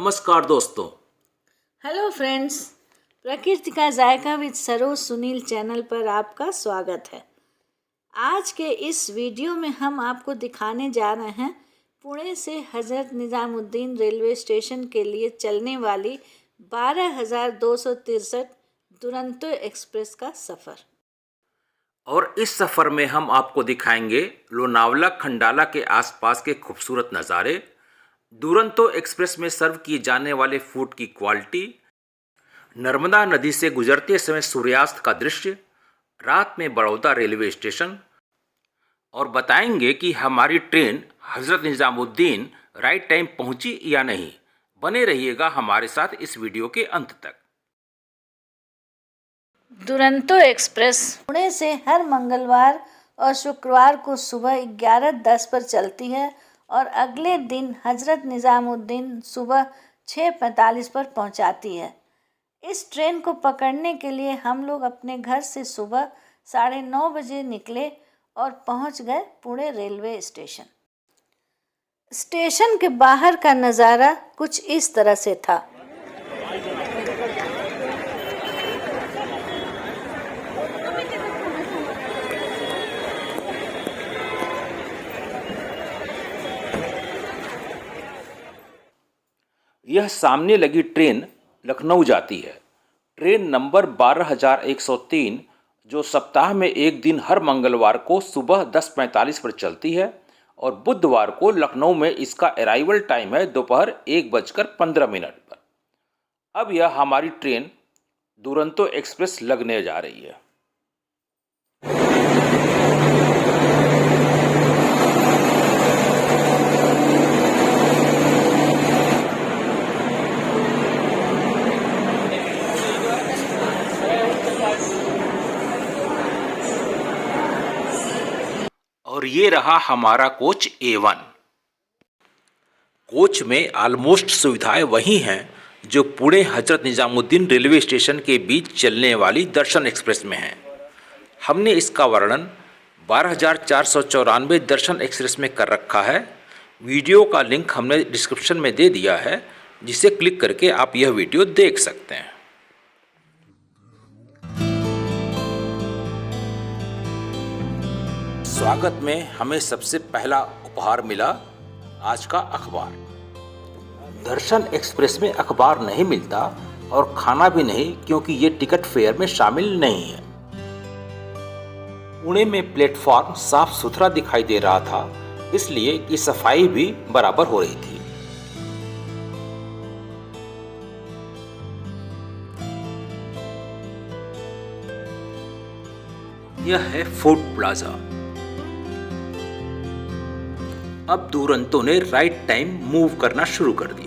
नमस्कार दोस्तों। Hello friends, प्रकृति का जायका विद सरोज सुनील चैनल पर आपका स्वागत है। आज के इस वीडियो में हम आपको दिखाने जा रहे हैं पुणे से हज़रत निज़ामुद्दीन रेलवे स्टेशन के लिए चलने वाली 12,263 दुरंतो एक्सप्रेस का सफ़र। और इस सफ़र में हम आपको दिखाएंगे लोनावला खंडाला के आसपास के खूबसूरत नज़ारे, दुरंतो एक्सप्रेस में सर्व किए जाने वाले फूड की क्वालिटी, नर्मदा नदी से गुजरते समय सूर्यास्त का दृश्य, रात में बड़ौदा रेलवे स्टेशन, और बताएंगे कि हमारी train Hazrat Nizamuddin right time पहुंची या नहीं। बने रहिएगा हमारे साथ इस वीडियो के अंत तक। दुरंतो एक्सप्रेस पुणे से हर मंगलवार और शुक्रवार को सुबह 11:10 पर चलती है और अगले दिन हज़रत निज़ामुद्दीन सुबह 6:45 पर पहुंचाती है। इस ट्रेन को पकड़ने के लिए हम लोग अपने घर से सुबह 9:30 बजे निकले और पहुंच गए पुणे रेलवे स्टेशन। स्टेशन के बाहर का नज़ारा कुछ इस तरह से था। यह सामने लगी ट्रेन लखनऊ जाती है। ट्रेन नंबर 12,103 जो सप्ताह में एक दिन हर मंगलवार को सुबह 10:45 पर चलती है और बुधवार को लखनऊ में इसका अराइवल टाइम है दोपहर 1:15 पर। अब यह हमारी ट्रेन दुरंतो एक्सप्रेस लगने जा रही है। और ये रहा हमारा कोच A1। कोच में ऑलमोस्ट सुविधाएं वही हैं जो पुणे हज़रत निज़ामुद्दीन रेलवे स्टेशन के बीच चलने वाली दर्शन एक्सप्रेस में हैं। हमने इसका वर्णन 12,494 दर्शन एक्सप्रेस में कर रखा है। वीडियो का लिंक हमने डिस्क्रिप्शन में दे दिया है, जिसे क्लिक करके आप यह वीडियो देख सकते हैं। स्वागत में हमें सबसे पहला उपहार मिला आज का अखबार। दर्शन एक्सप्रेस में अखबार नहीं मिलता और खाना भी नहीं, क्योंकि ये टिकट फेयर में शामिल नहीं है। पुणे में प्लेटफॉर्म साफ सुथरा दिखाई दे रहा था, इसलिए कि सफाई भी बराबर हो रही थी। यह है फूड प्लाजा। अब दुरंतो ने राइट टाइम मूव करना शुरू कर दिया।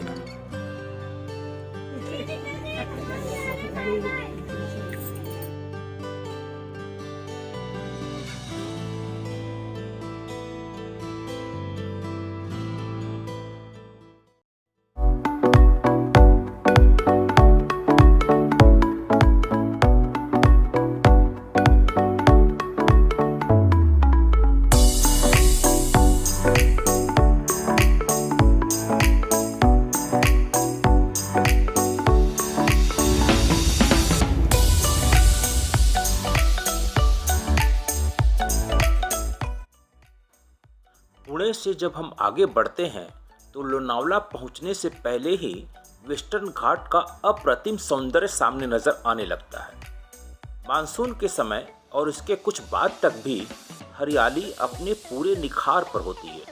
पुणे से जब हम आगे बढ़ते हैं तो लोनावला पहुंचने से पहले ही वेस्टर्न घाट का अप्रतिम सौंदर्य सामने नजर आने लगता है। मानसून के समय और इसके कुछ बाद तक भी हरियाली अपने पूरे निखार पर होती है।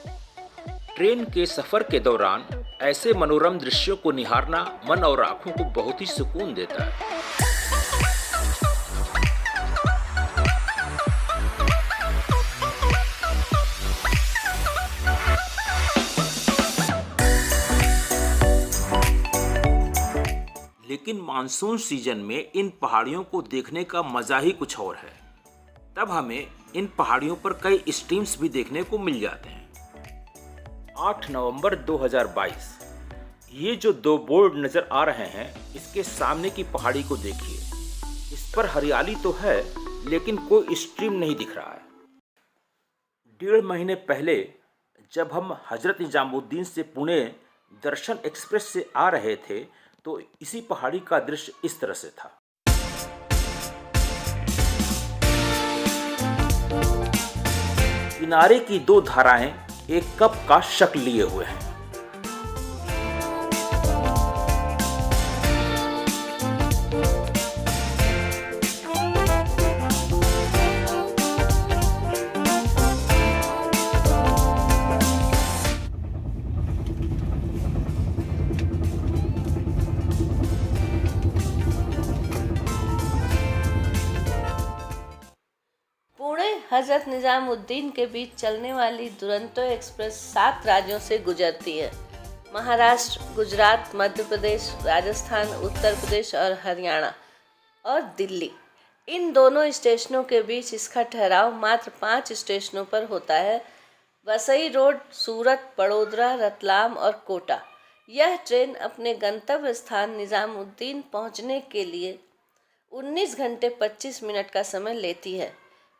ट्रेन के सफर के दौरान ऐसे मनोरम दृश्यों को निहारना मन और आंखों को बहुत ही सुकून देता है। लेकिन मानसून सीजन में इन पहाड़ियों को देखने का मज़ा ही कुछ और है। तब हमें इन पहाड़ियों पर कई स्ट्रीम्स भी देखने को मिल जाते हैं। 8 नवंबर 2022। ये जो दो बोर्ड नज़र आ रहे हैं, इसके सामने की पहाड़ी को देखिए। इस पर हरियाली तो है, लेकिन कोई स्ट्रीम नहीं दिख रहा है। 1.5 महीने पहले जब हम हज़रत निज़ामुद्दीन से पुणे दर्शन एक्सप्रेस से आ रहे थे तो इसी पहाड़ी का दृश्य इस तरह से था। किनारे की दो धाराएं एक कप का शक्ल लिए हुए हैं। पुणे हजरत निजामुद्दीन के बीच चलने वाली दुरंतो एक्सप्रेस 7 राज्यों से गुजरती है। महाराष्ट्र, गुजरात, मध्य प्रदेश, राजस्थान, उत्तर प्रदेश और हरियाणा और दिल्ली, इन दोनों स्टेशनों के बीच इसका ठहराव मात्र 5 स्टेशनों पर होता है: वसई रोड, सूरत, बड़ोदरा, रतलाम और कोटा। यह ट्रेन अपने गंतव्य स्थान निजामुद्दीन पहुंचने के लिए 19 घंटे 25 मिनट का समय लेती है।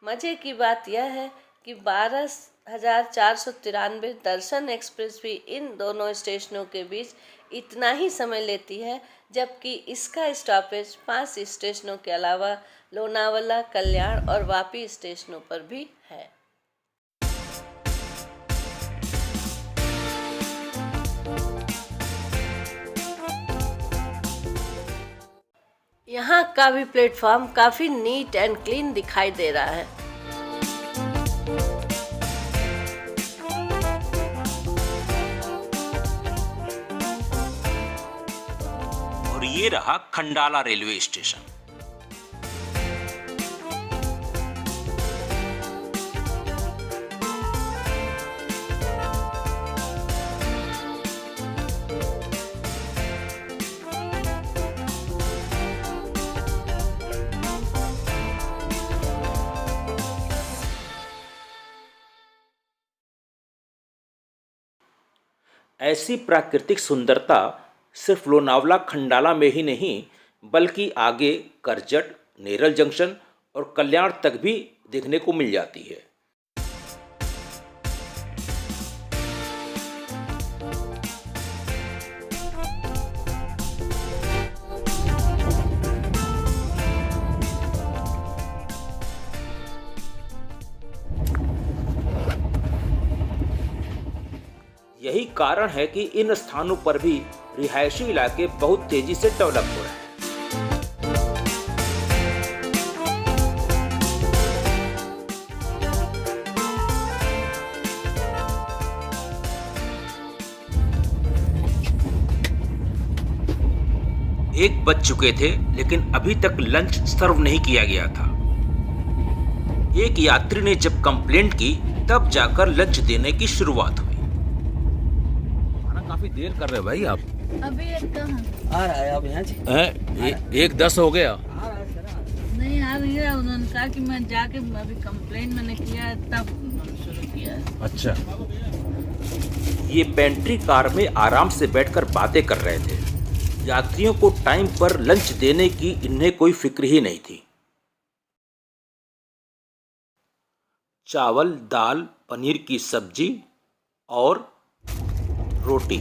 मज़े की बात यह है कि 12,493 दर्शन एक्सप्रेस भी इन दोनों स्टेशनों के बीच इतना ही समय लेती है, जबकि इसका स्टॉपेज 5 स्टेशनों के अलावा लोनावला, कल्याण और वापी स्टेशनों पर भी है। यहाँ का भी प्लेटफॉर्म काफ़ी नीट एंड क्लीन दिखाई दे रहा है। और ये रहा खंडाला रेलवे स्टेशन। ऐसी प्राकृतिक सुंदरता सिर्फ लोनावला खंडाला में ही नहीं बल्कि आगे करजट, नेरल जंक्शन और कल्याण तक भी देखने को मिल जाती है। यही कारण है कि इन स्थानों पर भी रिहायशी इलाके बहुत तेजी से डेवलप हो रहे हैं। एक बज चुके थे लेकिन अभी तक लंच सर्व नहीं किया गया था। एक यात्री ने जब कंप्लेंट की तब जाकर लंच देने की शुरुआत हुई। काफी देर कर रहे भाई आप। अभी एक आ रहा है, अब यहाँ से 1:10 हो गया। नहीं आ रही है। उन्होंने कहा कि मैं जाके अभी कंप्लेन मैंने किया तब शुरू किया है। अच्छा, ये पेंट्री कार में आराम से बैठकर बातें कर रहे थे। यात्रियों को टाइम पर लंच देने की इन्हें कोई फिक्र ही नहीं थी। चावल, दाल, पनीर की सब्जी और रोटी।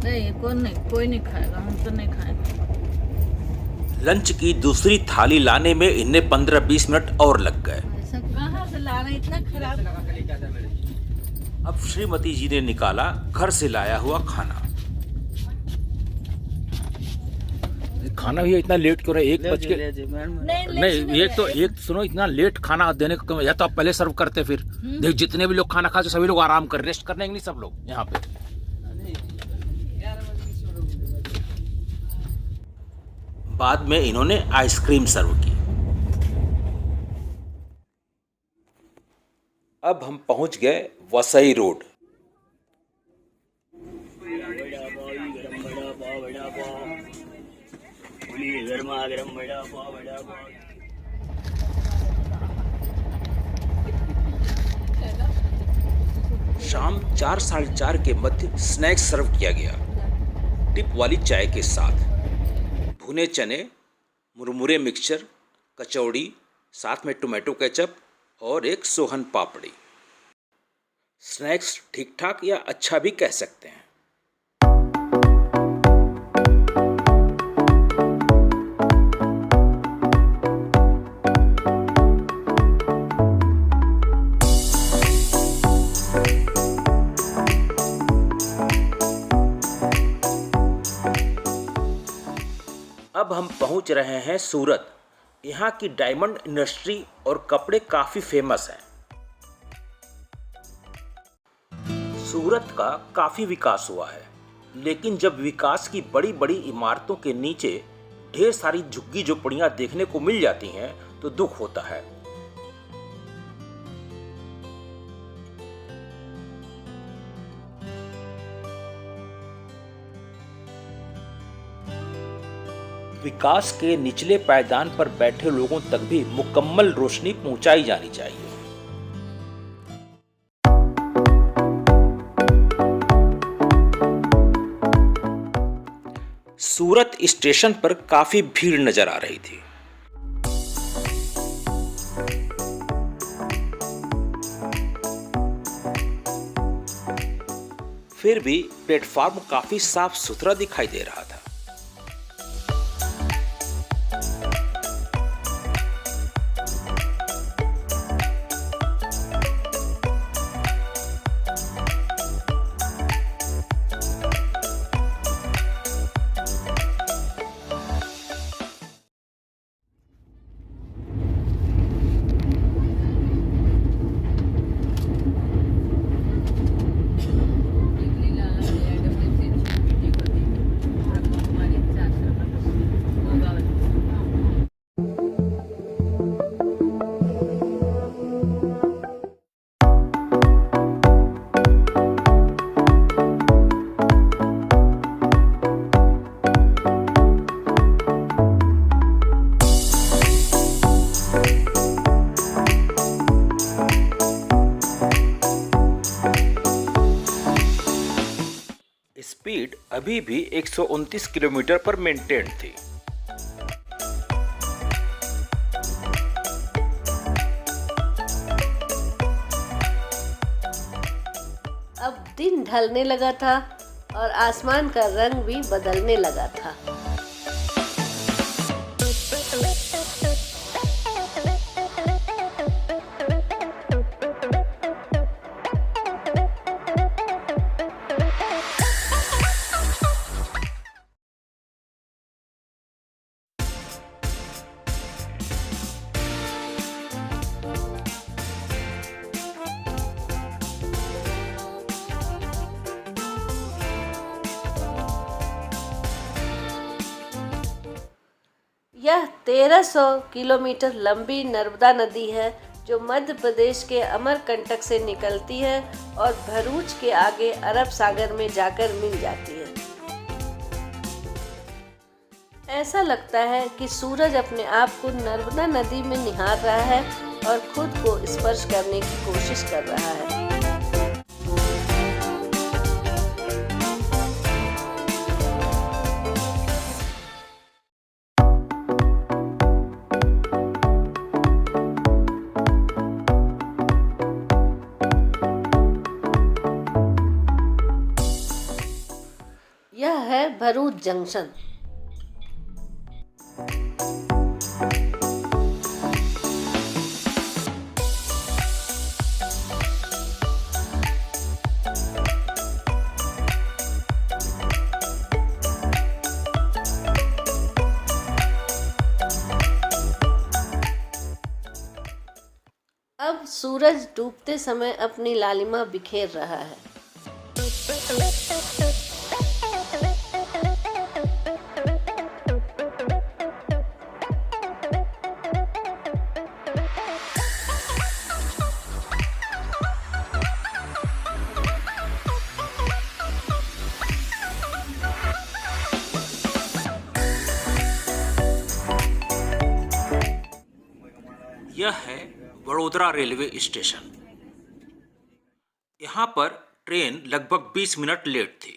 नहीं, कोई नहीं खाएगा, हम तो नहीं खाएंगे। लंच की दूसरी थाली लाने में इन्हें 15-20 मिनट और लग गए। ऐसा कहाँ से ला रहे, इतना खराब। अब श्रीमती जी ने निकाला घर से लाया हुआ खाना। खाना भी इतना लेट क्यों रहा है? 1 बज के नहीं, एक सुनो, इतना लेट खाना देने को या तो आप पहले सर्व करते। फिर देख, जितने भी लोग खाना खाते सभी लोग आराम कर, रेस्ट करने के लिए सब लोग यहाँ पे। बाद में इन्होंने आइसक्रीम सर्व की। अब हम पहुंच गए वसई रोड। शाम 4, 4:30 के मध्य स्नैक्स सर्व किया गया, टिप वाली चाय के साथ। भुने चने, मुरमुरे मिक्सचर, कचौड़ी, साथ में टोमेटो केचप और एक सोहन पापड़ी। स्नैक्स ठीक ठाक या अच्छा भी कह सकते हैं। अब हम पहुंच रहे हैं सूरत। यहाँ की डायमंड इंडस्ट्री और कपड़े काफ़ी फेमस हैं। सूरत का काफ़ी विकास हुआ है, लेकिन जब विकास की बड़ी बड़ी इमारतों के नीचे ढेर सारी झुग्गी झोपड़ियाँ देखने को मिल जाती हैं तो दुख होता है। विकास के निचले पायदान पर बैठे लोगों तक भी मुकम्मल रोशनी पहुंचाई जानी चाहिए। सूरत स्टेशन पर काफी भीड़ नजर आ रही थी। फिर भी प्लेटफॉर्म काफी साफ सुथरा दिखाई दे रहा था। स्पीड अभी भी 129 किलोमीटर पर मेंटेन थी। अब दिन ढलने लगा था और आसमान का रंग भी बदलने लगा था। यह 1300 किलोमीटर लंबी नर्मदा नदी है जो मध्य प्रदेश के अमरकंटक से निकलती है और भरूच के आगे अरब सागर में जाकर मिल जाती है। ऐसा लगता है कि सूरज अपने आप को नर्मदा नदी में निहार रहा है और खुद को स्पर्श करने की कोशिश कर रहा है। यह है भरूच जंक्शन। अब सूरज डूबते समय अपनी लालिमा बिखेर रहा है। यह है वडोदरा रेलवे स्टेशन। यहाँ पर ट्रेन लगभग 20 मिनट लेट थी।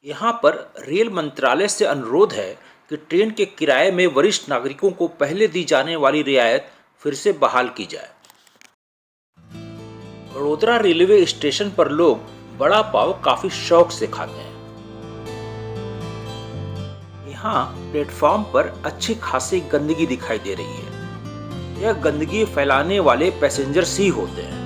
यहाँ पर रेल मंत्रालय से अनुरोध है कि ट्रेन के किराए में वरिष्ठ नागरिकों को पहले दी जाने वाली रियायत फिर से बहाल की जाए। वडोदरा रेलवे स्टेशन पर लोग बड़ा पाव काफी शौक से खाते हैं। यहाँ प्लेटफॉर्म पर अच्छी खासी गंदगी दिखाई दे रही है। यह गंदगी फैलाने वाले पैसेंजर्स ही होते हैं।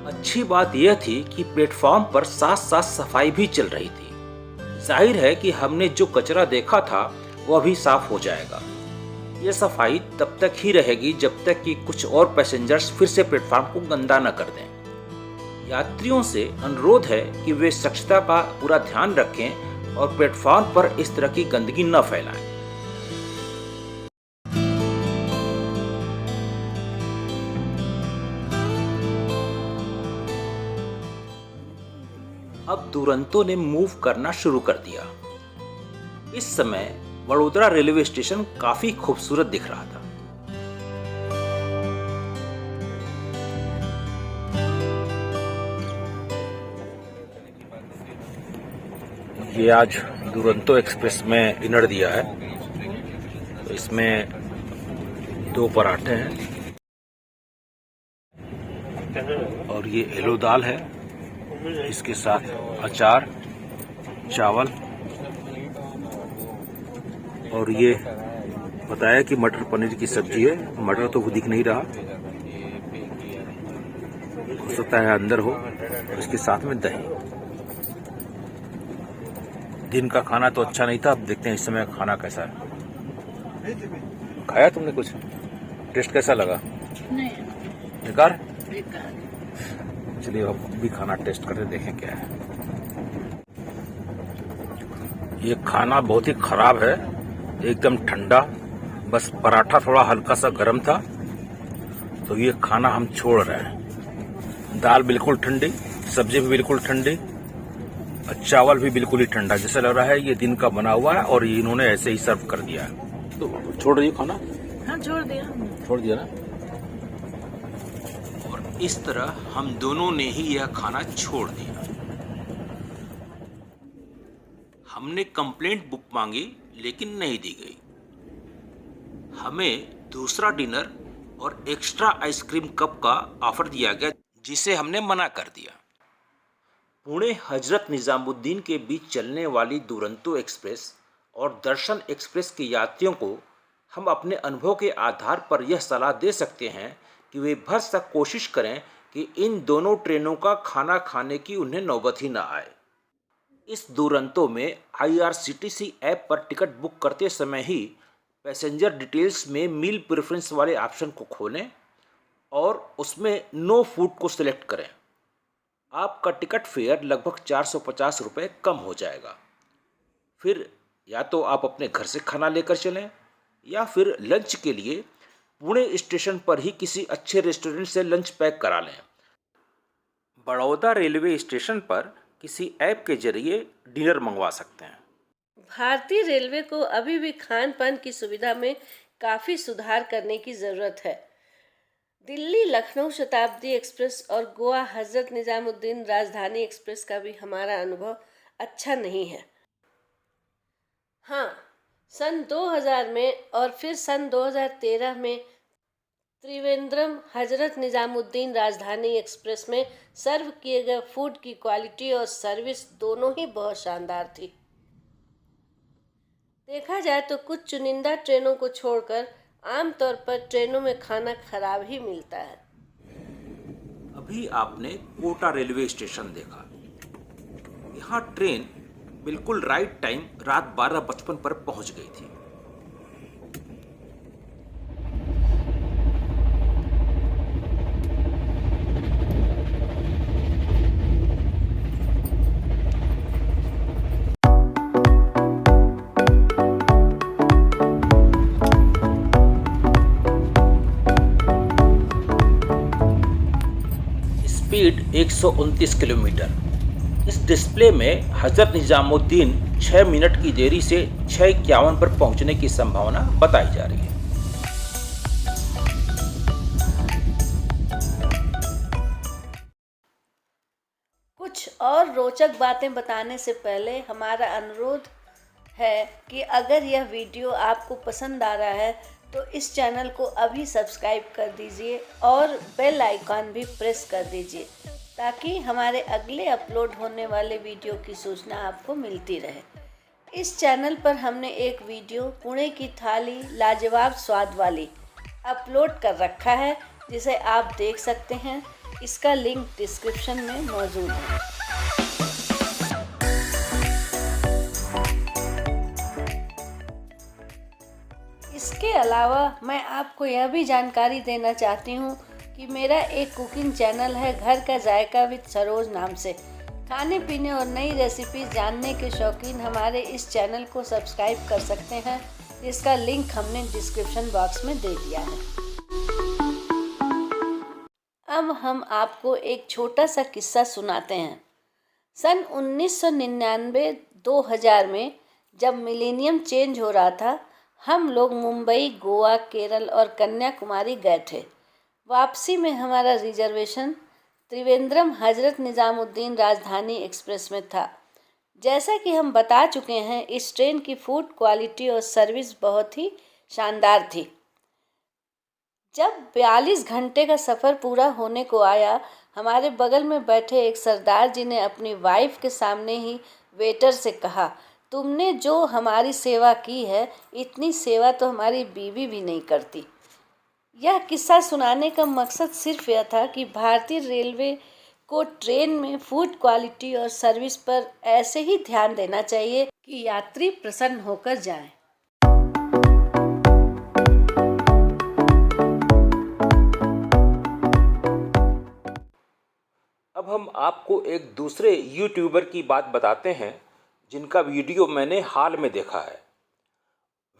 अच्छी बात यह थी कि प्लेटफॉर्म पर साथ साथ सफाई भी चल रही थी। जाहिर है कि हमने जो कचरा देखा था वह भी साफ हो जाएगा। यह सफाई तब तक ही रहेगी जब तक कि कुछ और पैसेंजर्स फिर से प्लेटफॉर्म को गंदा न कर दें। यात्रियों से अनुरोध है कि वे स्वच्छता का पूरा ध्यान रखें और प्लेटफॉर्म पर इस तरह की गंदगी न फैलाएं। अब दुरंतो ने मूव करना शुरू कर दिया। इस समय वडोदरा रेलवे स्टेशन काफी खूबसूरत दिख रहा था। ये आज दुरंतो एक्सप्रेस में डिनर दिया है। तो इसमें 2 पराठे हैं और ये येलो दाल है, इसके साथ अचार, चावल और ये बताया कि मटर पनीर की सब्जी है। मटर तो वो दिख नहीं रहा, हो सकता है अंदर हो। और इसके साथ में दही। दिन का खाना तो अच्छा नहीं था। अब देखते हैं इस समय खाना कैसा है। खाया तुमने कुछ? टेस्ट कैसा लगा? नहीं, बेकार। बेकार। चलिए अब भी खाना टेस्ट करके देखें क्या है। ये खाना बहुत ही खराब है, एकदम ठंडा। बस पराठा थोड़ा हल्का सा गर्म था, तो ये खाना हम छोड़ रहे हैं। दाल बिल्कुल ठंडी, सब्जी भी बिल्कुल ठंडी, और चावल भी बिल्कुल ही ठंडा। जैसा लग रहा है ये दिन का बना हुआ है और इन्होंने ऐसे ही सर्व कर दिया है। तो छोड़ रही खाना? हाँ, छोड़ दिया। छोड़ दिया ना। इस तरह हम दोनों ने ही यह खाना छोड़ दिया। हमने कंप्लेंट बुक मांगी लेकिन नहीं दी गई। हमें दूसरा डिनर और एक्स्ट्रा आइसक्रीम कप का ऑफर दिया गया, जिसे हमने मना कर दिया। पुणे हजरत निजामुद्दीन के बीच चलने वाली दुरंतो एक्सप्रेस और दर्शन एक्सप्रेस के यात्रियों को हम अपने अनुभव के आधार पर यह सलाह दे सकते हैं कि वे भरसक कोशिश करें कि इन दोनों ट्रेनों का खाना खाने की उन्हें नौबत ही न आए। इस दुरंतो में IRCTC ऐप पर टिकट बुक करते समय ही पैसेंजर डिटेल्स में मील प्रेफरेंस वाले ऑप्शन को खोलें और उसमें नो फूड को सिलेक्ट करें। आपका टिकट फेयर लगभग 450 रुपये कम हो जाएगा। फिर या तो आप अपने घर से खाना लेकर चलें या फिर लंच के लिए पुणे स्टेशन पर ही किसी अच्छे रेस्टोरेंट से लंच पैक करा लें। बड़ौदा रेलवे स्टेशन पर किसी ऐप के जरिए डिनर मंगवा सकते हैं। भारतीय रेलवे को अभी भी खान पान की सुविधा में काफ़ी सुधार करने की ज़रूरत है। दिल्ली लखनऊ शताब्दी एक्सप्रेस और गोवा हजरत निजामुद्दीन राजधानी एक्सप्रेस का भी हमारा अनुभव अच्छा नहीं है। हाँ, सन 2000 में और फिर सन 2013 में त्रिवेंद्रम हजरत निजामुद्दीन राजधानी एक्सप्रेस में सर्व किए गए फूड की क्वालिटी और सर्विस दोनों ही बहुत शानदार थी। देखा जाए तो कुछ चुनिंदा ट्रेनों को छोड़कर आमतौर पर ट्रेनों में खाना खराब ही मिलता है। अभी आपने कोटा रेलवे स्टेशन देखा। यहाँ ट्रेन बिल्कुल राइट टाइम रात 12:55 पर पहुंच गई थी। Speed 129 kilometre. इस डिस्प्ले में हजरत निजामुद्दीन 6 मिनट की देरी से 6:51 पर पहुंचने की संभावना बताई जा रही है। कुछ और रोचक बातें बताने से पहले हमारा अनुरोध है कि अगर यह वीडियो आपको पसंद आ रहा है तो इस चैनल को अभी सब्सक्राइब कर दीजिए और बेल आइकॉन भी प्रेस कर दीजिए ताकि हमारे अगले अपलोड होने वाले वीडियो की सूचना आपको मिलती रहे। इस चैनल पर हमने एक वीडियो पुणे की थाली लाजवाब स्वाद वाली अपलोड कर रखा है जिसे आप देख सकते हैं। इसका लिंक डिस्क्रिप्शन में मौजूद है। इसके अलावा मैं आपको यह भी जानकारी देना चाहती हूँ कि मेरा एक कुकिंग चैनल है घर का जायका विद सरोज नाम से। खाने पीने और नई रेसिपी जानने के शौकीन हमारे इस चैनल को सब्सक्राइब कर सकते हैं, जिसका लिंक हमने डिस्क्रिप्शन बॉक्स में दे दिया है। अब हम आपको एक छोटा सा किस्सा सुनाते हैं। सन 1999-2000 में जब मिलेनियम चेंज हो रहा था, हम लोग मुंबई, गोवा, केरल और कन्याकुमारी गए थे। वापसी में हमारा रिजर्वेशन त्रिवेंद्रम हजरत निजामुद्दीन राजधानी एक्सप्रेस में था। जैसा कि हम बता चुके हैं, इस ट्रेन की फूड क्वालिटी और सर्विस बहुत ही शानदार थी। जब 42 घंटे का सफ़र पूरा होने को आया, हमारे बगल में बैठे एक सरदार जी ने अपनी वाइफ के सामने ही वेटर से कहा, तुमने जो हमारी सेवा की है, इतनी सेवा तो हमारी बीवी भी नहीं करती। यह किस्सा सुनाने का मकसद सिर्फ यह था कि भारतीय रेलवे को ट्रेन में फूड क्वालिटी और सर्विस पर ऐसे ही ध्यान देना चाहिए कि यात्री प्रसन्न होकर जाएं। अब हम आपको एक दूसरे यूट्यूबर की बात बताते हैं जिनका वीडियो मैंने हाल में देखा है।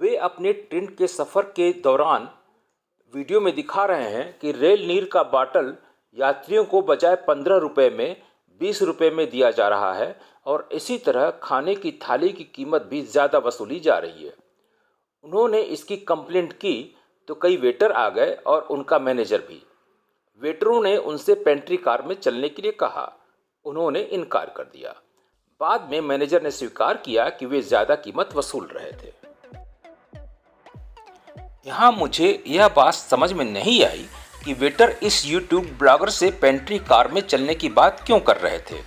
वे अपने ट्रेन के सफ़र के दौरान वीडियो में दिखा रहे हैं कि रेल नीर का बाटल यात्रियों को बजाय 15 रुपये में 20 रुपये में दिया जा रहा है और इसी तरह खाने की थाली की कीमत भी ज़्यादा वसूली जा रही है। उन्होंने इसकी कंप्लेंट की तो कई वेटर आ गए और उनका मैनेजर भी। वेटरों ने उनसे पेंट्री कार में चलने के लिए कहा, उन्होंने इनकार कर दिया। बाद में मैनेजर ने स्वीकार किया कि वे ज़्यादा कीमत वसूल रहे थे। यहाँ मुझे यह बात समझ में नहीं आई कि वेटर इस यूट्यूब ब्लॉगर से पेंट्री कार में चलने की बात क्यों कर रहे थे।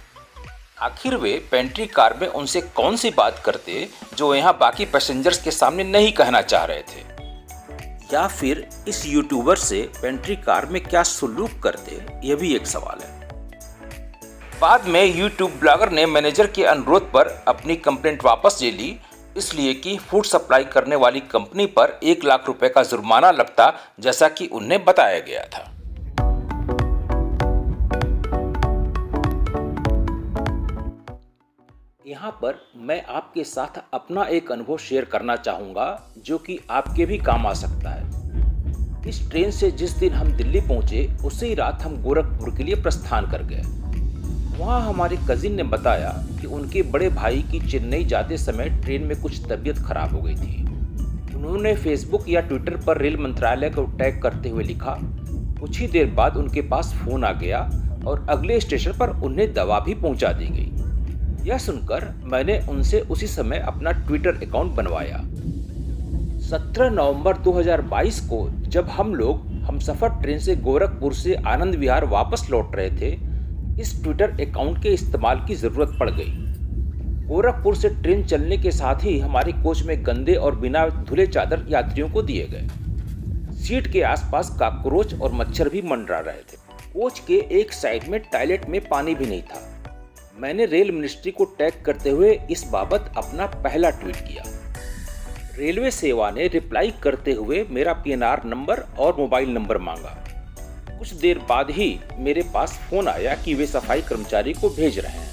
आखिर वे पेंट्री कार में उनसे कौन सी बात करते जो यहाँ बाकी पैसेंजर्स के सामने नहीं कहना चाह रहे थे, या फिर इस यूट्यूबर से पेंट्री कार में क्या सलूक करते, यह भी एक सवाल है। बाद में यूट्यूब ब्लॉगर ने मैनेजर के अनुरोध पर अपनी कंप्लेंट वापस ले ली, इसलिए कि फूड सप्लाई करने वाली कंपनी पर 1 लाख रुपए का जुर्माना लगता, जैसा कि उन्हें बताया गया था। यहाँ पर मैं आपके साथ अपना एक अनुभव शेयर करना चाहूँगा जो कि आपके भी काम आ सकता है। इस ट्रेन से जिस दिन हम दिल्ली पहुँचे, उसी रात हम गोरखपुर के लिए प्रस्थान कर गए। वहाँ हमारे कजिन ने बताया कि उनके बड़े भाई की चेन्नई जाते समय ट्रेन में कुछ तबीयत खराब हो गई थी। उन्होंने फेसबुक या ट्विटर पर रेल मंत्रालय को टैग करते हुए लिखा। कुछ ही देर बाद उनके पास फ़ोन आ गया और अगले स्टेशन पर उन्हें दवा भी पहुँचा दी गई। यह सुनकर मैंने उनसे उसी समय अपना ट्विटर अकाउंट बनवाया। 17 नवंबर 2022 को जब हमसफ़र ट्रेन से गोरखपुर से आनंद विहार वापस लौट रहे थे, इस ट्विटर अकाउंट के इस्तेमाल की ज़रूरत पड़ गई। गोरखपुर से ट्रेन चलने के साथ ही हमारी कोच में गंदे और बिना धुले चादर यात्रियों को दिए गए। सीट के आसपास कॉकरोच और मच्छर भी मंडरा रहे थे। कोच के एक साइड में टॉयलेट में पानी भी नहीं था। मैंने रेल मिनिस्ट्री को टैग करते हुए इस बाबत अपना पहला ट्वीट किया। रेलवे सेवा ने रिप्लाई करते हुए मेरा PNR नंबर और मोबाइल नंबर मांगा। कुछ देर बाद ही मेरे पास फ़ोन आया कि वे सफाई कर्मचारी को भेज रहे हैं।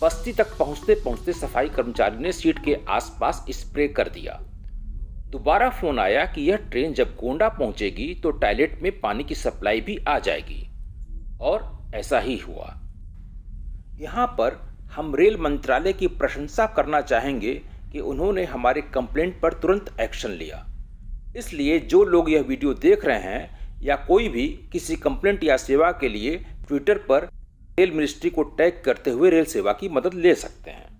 बस्ती तक पहुंचते पहुंचते सफाई कर्मचारी ने सीट के आसपास स्प्रे कर दिया। दोबारा फ़ोन आया कि यह ट्रेन जब गोंडा पहुंचेगी तो टॉयलेट में पानी की सप्लाई भी आ जाएगी और ऐसा ही हुआ। यहाँ पर हम रेल मंत्रालय की प्रशंसा करना चाहेंगे कि उन्होंने हमारे कंप्लेंट पर तुरंत एक्शन लिया। इसलिए जो लोग यह वीडियो देख रहे हैं या कोई भी किसी कंप्लेंट या सेवा के लिए ट्विटर पर रेल मिनिस्ट्री को टैग करते हुए रेल सेवा की मदद ले सकते हैं।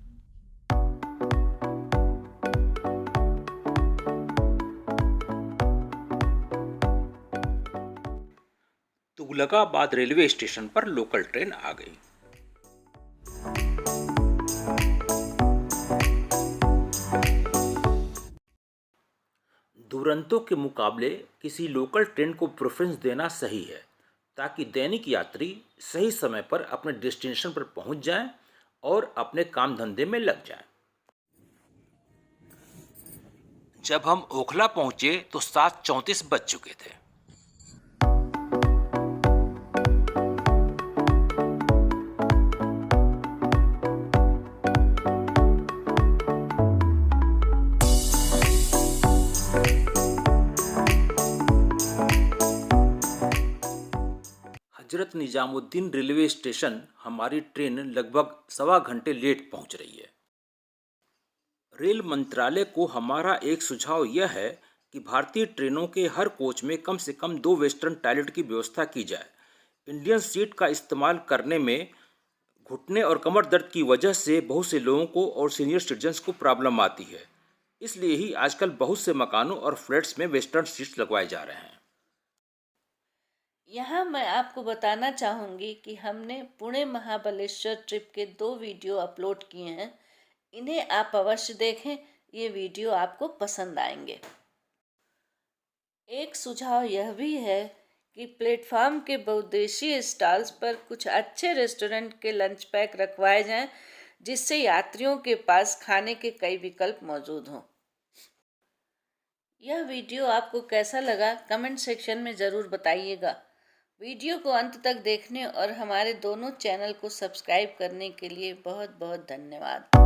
तुगलकाबाद रेलवे स्टेशन पर लोकल ट्रेन आ गई। दुरंतो के मुकाबले किसी लोकल ट्रेन को प्रेफरेंस देना सही है, ताकि दैनिक यात्री सही समय पर अपने डेस्टिनेशन पर पहुंच जाएं और अपने काम धंधे में लग जाएं। जब हम ओखला पहुंचे तो 7:34 बज चुके थे। हजरत निजामुद्दीन रेलवे स्टेशन हमारी ट्रेन लगभग 1.25 घंटे लेट पहुंच रही है। रेल मंत्रालय को हमारा एक सुझाव यह है कि भारतीय ट्रेनों के हर कोच में कम से कम 2 वेस्टर्न टॉयलेट की व्यवस्था की जाए। इंडियन सीट का इस्तेमाल करने में घुटने और कमर दर्द की वजह से बहुत से लोगों को और सीनियर सिटीजन्स को प्रॉब्लम आती है। इसलिए ही आजकल बहुत से मकानों और फ्लैट्स में वेस्टर्न सीट्स लगवाए जा रहे हैं। यहाँ मैं आपको बताना चाहूँगी कि हमने पुणे महाबलेश्वर ट्रिप के 2 वीडियो अपलोड किए हैं। इन्हें आप अवश्य देखें, ये वीडियो आपको पसंद आएंगे। एक सुझाव यह भी है कि प्लेटफॉर्म के बहुउद्देशीय स्टॉल्स पर कुछ अच्छे रेस्टोरेंट के लंच पैक रखवाए जाएं, जिससे यात्रियों के पास खाने के कई विकल्प मौजूद हों। यह वीडियो आपको कैसा लगा कमेंट सेक्शन में ज़रूर बताइएगा। वीडियो को अंत तक देखने और हमारे दोनों चैनल को सब्सक्राइब करने के लिए बहुत बहुत धन्यवाद।